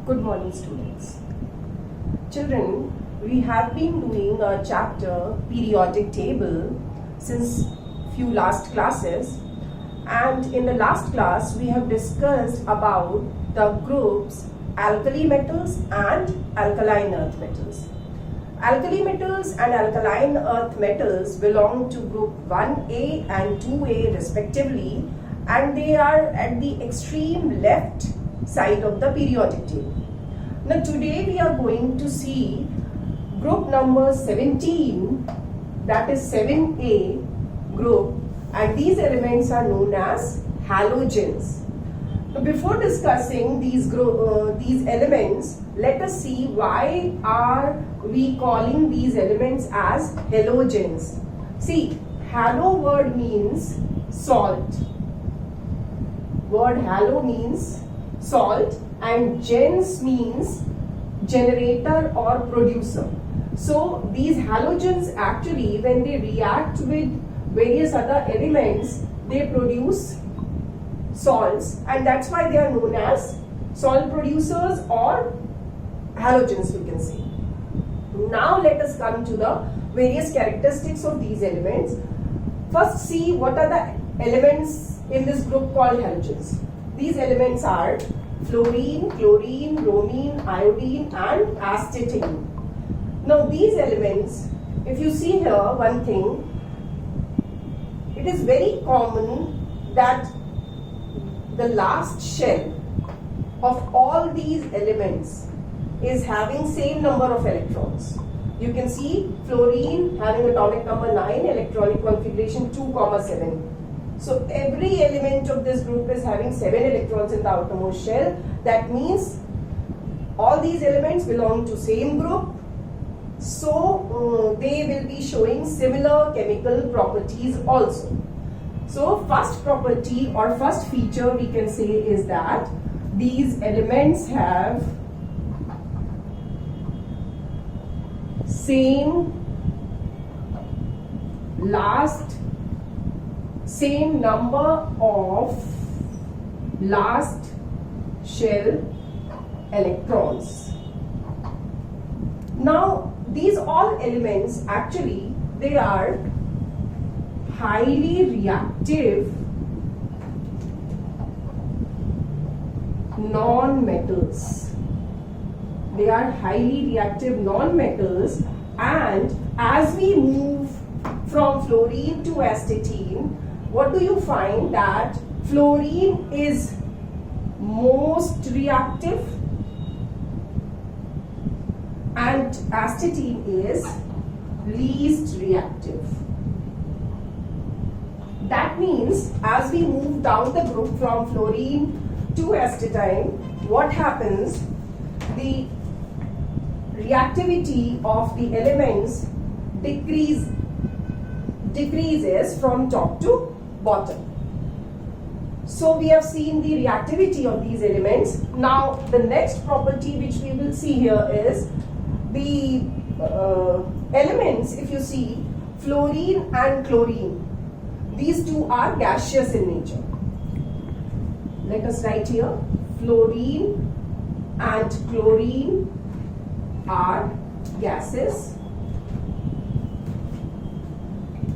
Good morning, students. Children, we have been doing a chapter periodic table since few last classes, and in the last class we have discussed about the groups alkali metals and alkaline earth metals. Alkali metals and alkaline earth metals belong to group 1A and 2A respectively, and they are at the extreme left side of the periodic table. Now today we are going to see group number 17, that is 7A group, and these elements are known as halogens. Now before discussing these elements, let us see why are we calling these elements as halogens. See, halo word means salt. Word halo means salt, and gens means generator or producer. So these halogens actually, when they react with various other elements, they produce salts, and that's why they are known as salt producers or halogens, we can say. Now let us come to the various characteristics of these elements. First, see what are the elements in this group called halogens. These elements are fluorine, chlorine, bromine, iodine and astatine. Now these elements, if you see here one thing, it is very common that the last shell of all these elements is having same number of electrons. You can see fluorine having atomic number 9, electronic configuration 2,7. So every element of this group is having 7 electrons in the outermost shell. That means all these elements belong to same group. So they will be showing similar chemical properties also. So first property or first feature we can say is that these elements have same number of last shell electrons. Now these all elements actually, they are highly reactive non-metals. They are highly reactive non-metals, and as we move from fluorine to astatine, what do you find? That fluorine is most reactive and astatine is least reactive. That means as we move down the group from fluorine to astatine, what happens? The reactivity of the elements decreases from top to bottom. So we have seen the reactivity of these elements. Now the next property which we will see here is the elements. If you see fluorine and chlorine, these two are gaseous in nature. Let us write here, fluorine and chlorine are gases.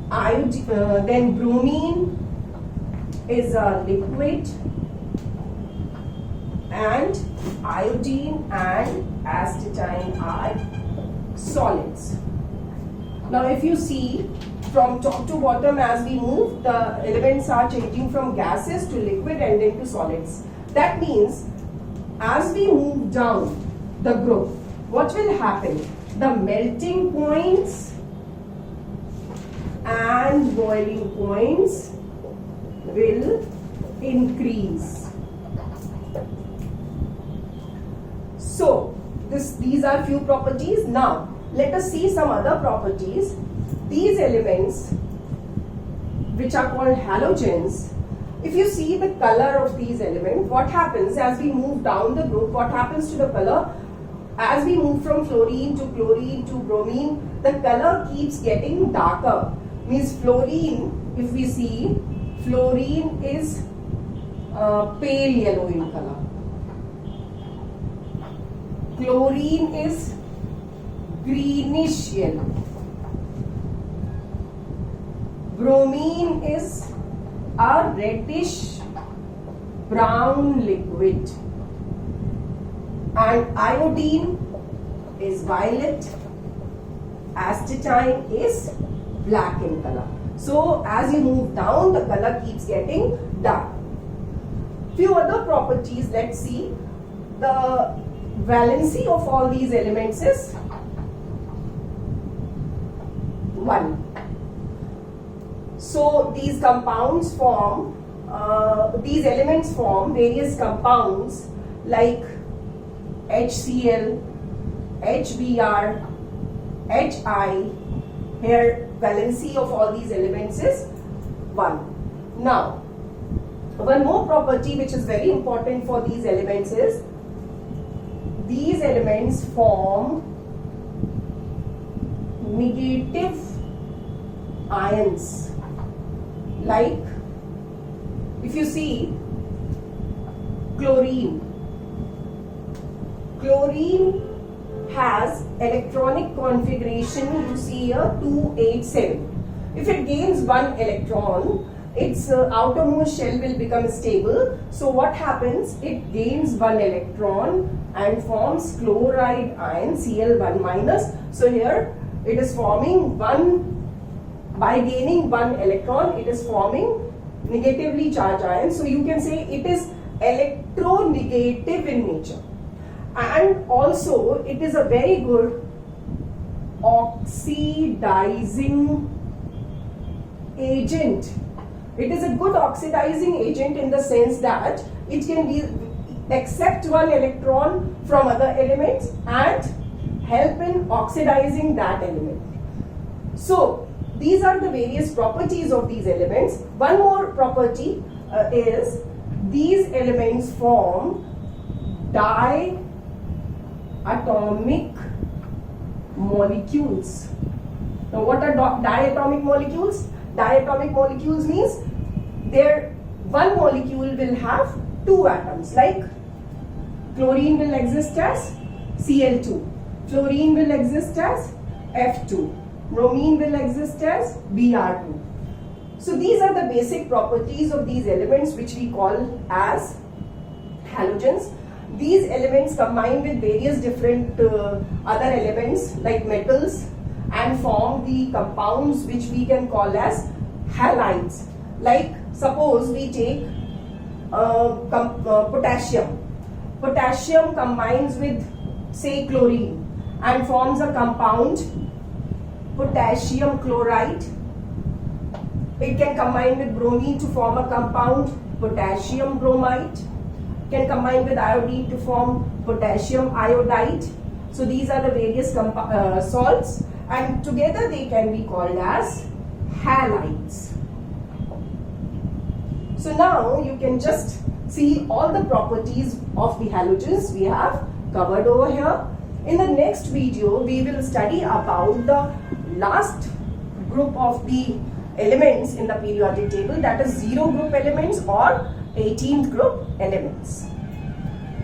Then bromine is a liquid, and iodine and astatine are solids. Now if you see from top to bottom, as we move, the elements are changing from gases to liquid and then to solids. That means as we move down the group, what will happen? The melting points and boiling points will increase. So these are few properties. Now let us see some other properties. These elements which are called halogens, if you see the color of these elements, what happens as we move down the group? What happens to the color? As we move from fluorine to chlorine to bromine, the color keeps getting darker. Means fluorine, if we see, fluorine is pale yellow in color. Chlorine is greenish yellow. Bromine is a reddish brown liquid. And iodine is violet. Astatine is black in color. So as you move down, the color keeps getting dark. Few other properties, let's see. The valency of all these elements is 1. So these compounds form, these elements form various compounds like HCl, HBr, HI. Here valency of all these elements is 1. Now, one more property which is very important for these elements is these elements form negative ions. Like if you see chlorine has electronic configuration, you see here 287. If it gains 1 electron, its outermost shell will become stable. So what happens? It gains 1 electron and forms chloride ion Cl1 minus. So here it is forming by gaining 1 electron, it is forming negatively charged ion. So you can say it is electronegative in nature. And also it is a very good oxidizing agent. It is a good oxidizing agent in the sense that it can accept 1 electron from other elements and help in oxidizing that element. So these are the various properties of these elements. One more property is these elements form diatomic molecules. Now what are diatomic molecules? Diatomic molecules means one molecule will have 2 atoms, like chlorine will exist as Cl2, fluorine will exist as F2, bromine will exist as Br2. So these are the basic properties of these elements which we call as halogens. These elements combine with various different other elements like metals and form the compounds which we can call as halides. Like suppose we take potassium. Potassium combines with say chlorine and forms a compound potassium chloride. It can combine with bromine to form a compound potassium bromide. Can combine with iodine to form potassium iodide. So these are the various salts, and together they can be called as halides. So now you can just see all the properties of the halogens we have covered over here. In the next video we will study about the last group of the elements in the periodic table, that is 0 group elements or 18th group elements.